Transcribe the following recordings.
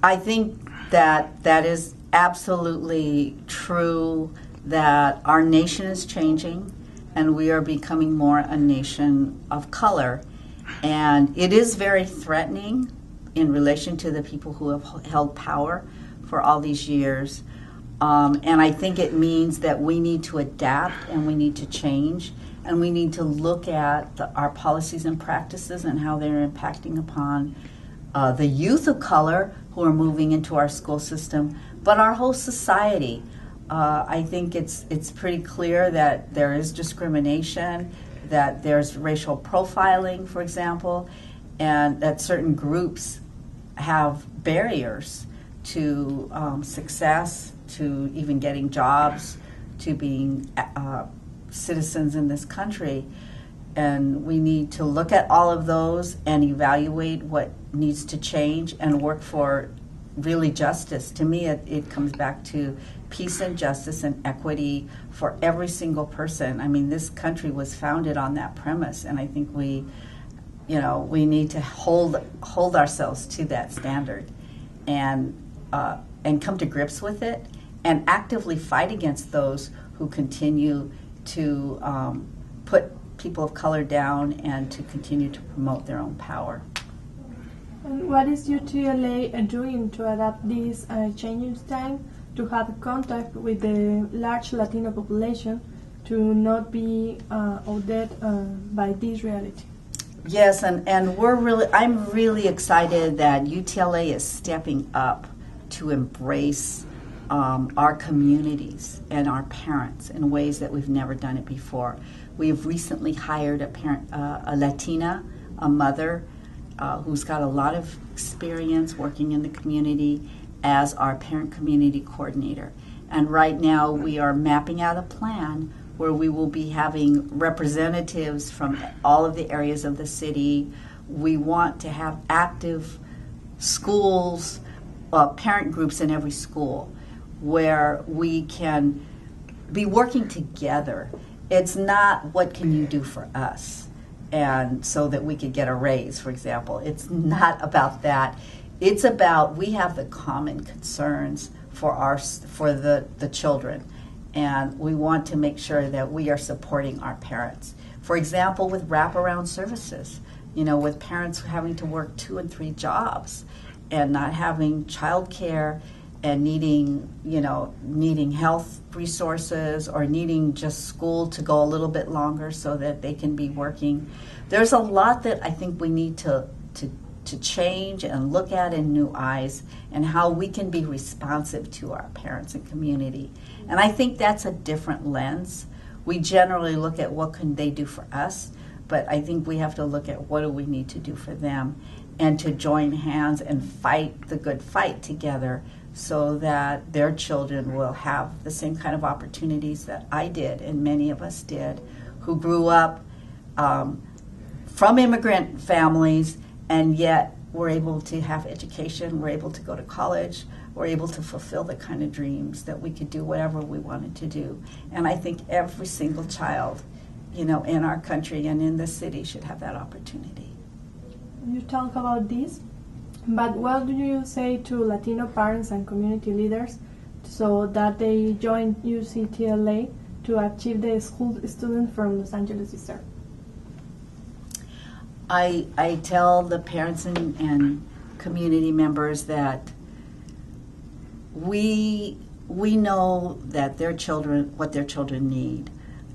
I think that that is absolutely true, that our nation is changing and we are becoming more a nation of color. And it is very threatening in relation to the people who have held power for all these years. And I think it means that we need to adapt and we need to change and we need to look at our policies and practices and how they're impacting upon the youth of color who are moving into our school system, but our whole society. I think it's pretty clear that there is discrimination, that there's racial profiling, for example, and that certain groups have barriers to success, to even getting jobs, to being citizens in this country. And we need to look at all of those and evaluate what needs to change and work for really justice. To me, it comes back to peace and justice and equity for every single person. I mean, this country was founded on that premise, and I think we need to hold ourselves to that standard and come to grips with it and actively fight against those who continue to put people of color down and to continue to promote their own power. And what is UTLA doing to adapt this changing time, to have contact with the large Latino population, to not be outdid by this reality? Yes, and I'm really excited that UTLA is stepping up to embrace our communities and our parents in ways that we've never done it before. We have recently hired a Latina, a mother, who's got a lot of experience working in the community as our parent community coordinator. And right now we are mapping out a plan where we will be having representatives from all of the areas of the city. We want to have active schools, parent groups in every school where we can be working together. It's not what can you do for us, and so that we could get a raise, for example. It's not about that. It's about we have the common concerns for the children, and we want to make sure that we are supporting our parents. For example, with wraparound services, with parents having to work 2 and 3 jobs and not having childcare and needing health resources or needing just school to go a little bit longer so that they can be working. There's a lot that I think we need to change and look at in new eyes, and how we can be responsive to our parents and community. And I think that's a different lens. We generally look at what can they do for us, but I think we have to look at what do we need to do for them, and to join hands and fight the good fight together so that their children will have the same kind of opportunities that I did and many of us did, who grew up from immigrant families and yet were able to have education, were able to go to college, were able to fulfill the kind of dreams that we could do whatever we wanted to do. And I think every single child, in our country and in the city should have that opportunity. You talk about this, but what do you say to Latino parents and community leaders so that they join UCTLA to achieve the school student from Los Angeles deserve? I tell the parents and community members that we know that what their children need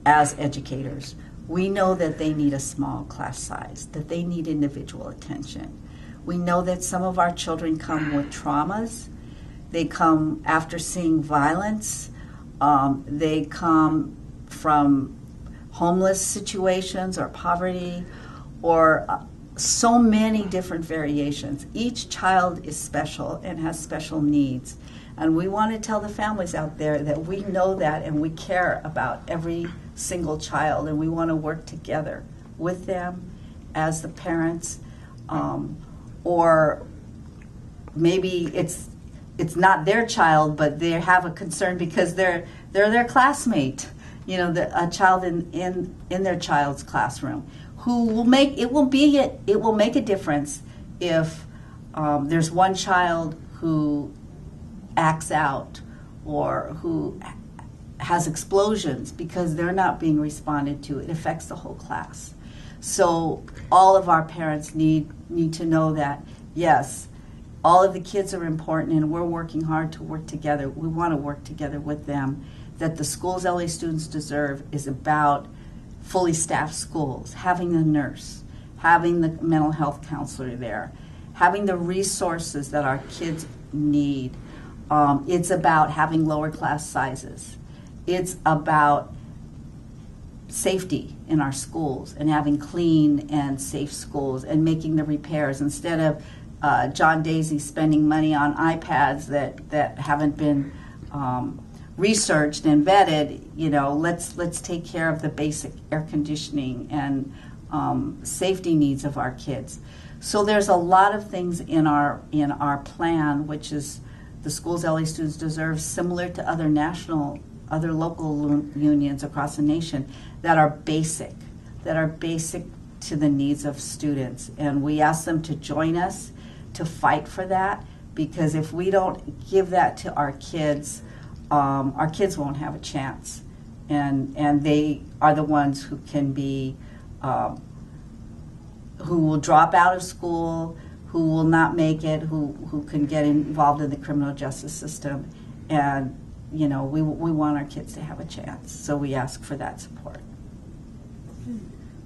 as educators. We know that they need a small class size, that they need individual attention. We know that some of our children come with traumas. They come after seeing violence. They come from homeless situations or poverty, or so many different variations. Each child is special and has special needs. And we want to tell the families out there that we know that and we care about every single child, and we want to work together with them as the parents, or maybe it's not their child, but they have a concern because they're their classmate, a child in their child's classroom, who will make it will make a difference if there's one child who acts out or who has explosions because they're not being responded to, it affects the whole class. So all of our parents need to know that, yes, all of the kids are important and we're working hard to work together. We want to work together with them. That the schools LA students deserve is about fully staffed schools, having a nurse, having the mental health counselor there, having the resources that our kids need. It's about having lower class sizes. It's about safety in our schools and having clean and safe schools and making the repairs instead of John Daisy spending money on iPads that haven't been researched and vetted. You know, let's take care of the basic air conditioning and safety needs of our kids. So there's a lot of things in our plan, which is the schools LA students deserve, similar to other local unions across the nation, that are basic to the needs of students. And we ask them to join us to fight for that, because if we don't give that to our kids won't have a chance. And they are the ones who can be, who will drop out of school, who will not make it, who can get involved in the criminal justice system. And, you know, we want our kids to have a chance. So we ask for that support.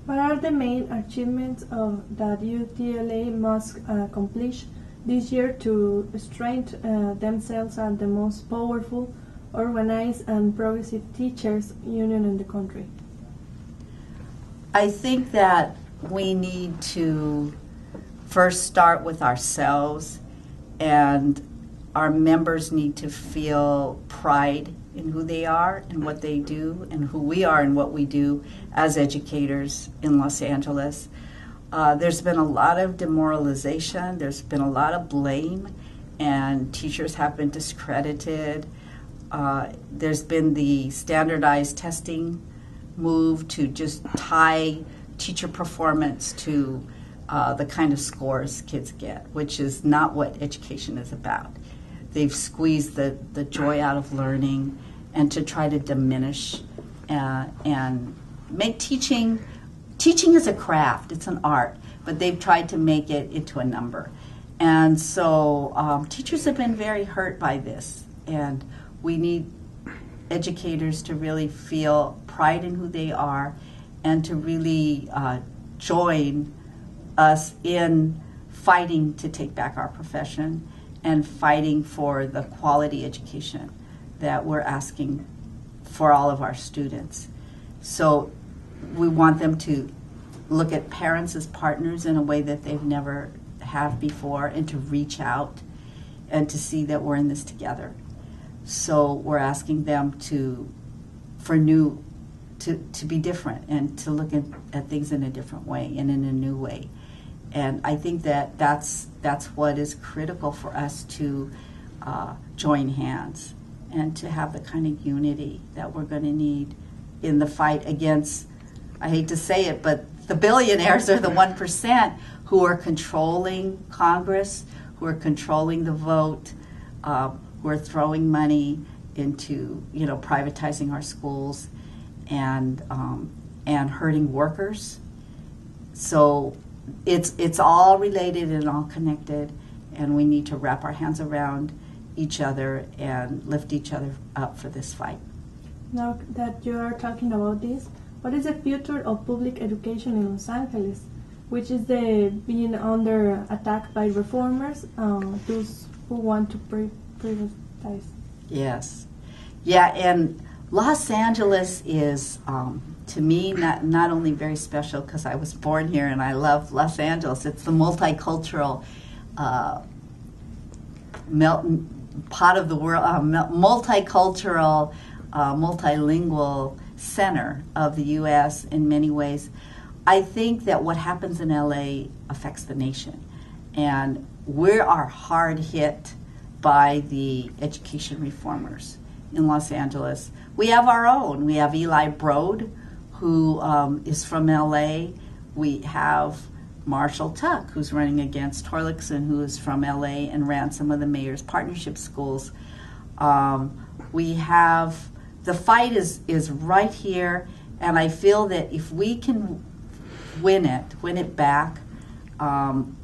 What are the main achievements that UTLA must accomplish this year to strengthen themselves as the most powerful, organized, and progressive teachers union in the country? I think that we need to first start with ourselves, and our members need to feel pride in who they are and what they do, and who we are and what we do as educators in Los Angeles. There's been a lot of demoralization, there's been a lot of blame, and teachers have been discredited. There's been the standardized testing move to just tie teacher performance to the kind of scores kids get, which is not what education is about. They've squeezed the joy out of learning, and to try to diminish and make teaching is a craft, it's an art, but they've tried to make it into a number. And so teachers have been very hurt by this, and we need educators to really feel pride in who they are and to really join us in fighting to take back our profession and fighting for the quality education that we're asking for all of our students. So we want them to look at parents as partners in a way that they've never have before, and to reach out and to see that we're in this together. So we're asking them to be different and to look at things in a different way and in a new way. And I think that's what is critical for us to join hands and to have the kind of unity that we're going to need in the fight against, I hate to say it, but the billionaires are the 1% who are controlling Congress, who are controlling the vote, who are throwing money into, you know, privatizing our schools and hurting workers. So it's all related and all connected, and we need to wrap our hands around each other and lift each other up for this fight. Now that you are talking about this, what is the future of public education in Los Angeles, which is being under attack by reformers, those who want to privatize? Yes. Yeah, and Los Angeles is, to me, not only very special because I was born here and I love Los Angeles. It's the multicultural pot of the world, multicultural, multilingual center of the U.S. in many ways. I think that what happens in LA affects the nation, and we are hard hit by the education reformers in Los Angeles. We have our own. We have Eli Broad, who is from LA. We have Marshall Tuck, who's running against Torlakson, who is from LA and ran some of the mayor's partnership schools. We have, the fight is right here, and I feel that if we can win it back,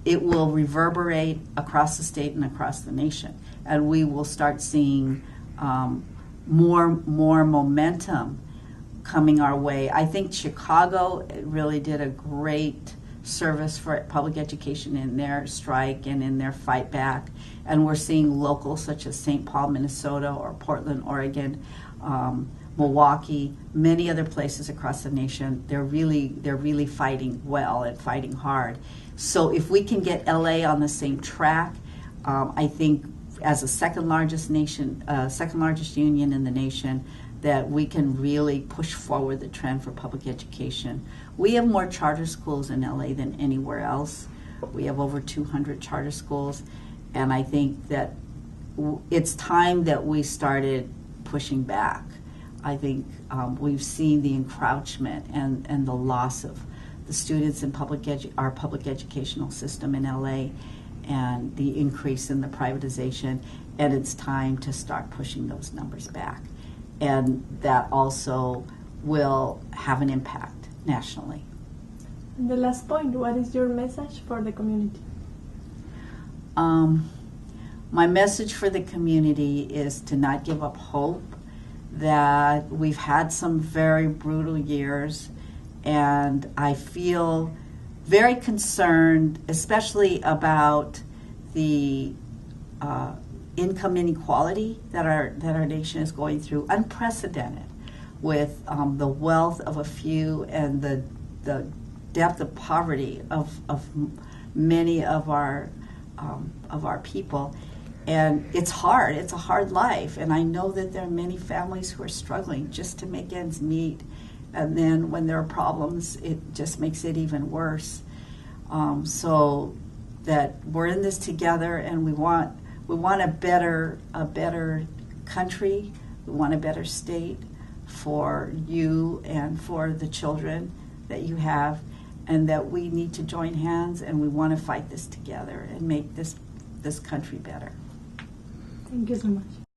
it will reverberate across the state and across the nation, and we will start seeing more momentum coming our way. I think Chicago really did a great service for public education in their strike and in their fight back, and we're seeing locals such as St. Paul, Minnesota, or Portland, Oregon, Milwaukee, many other places across the nation. They're really fighting well and fighting hard. So if we can get LA on the same track, I think as a second largest union in the nation, that we can really push forward the trend for public education. We have more charter schools in LA than anywhere else. We have over 200 charter schools, and I think that it's time that we started pushing back. I think we've seen the encroachment and the loss of the students in our public educational system in LA, and the increase in the privatization, and it's time to start pushing those numbers back. And that also will have an impact nationally. And the last point, what is your message for the community? My message for the community is to not give up hope, that we've had some very brutal years, and I feel very concerned, especially about the income inequality that our nation is going through, unprecedented, with the wealth of a few and the depth of poverty of many of our people. And it's hard. It's a hard life, and I know that there are many families who are struggling just to make ends meet. And then when there are problems, it just makes it even worse. So that we're in this together, and we want a better country. We want a better state for you and for the children that you have, and that we need to join hands, and we want to fight this together and make this country better. Thank you so much.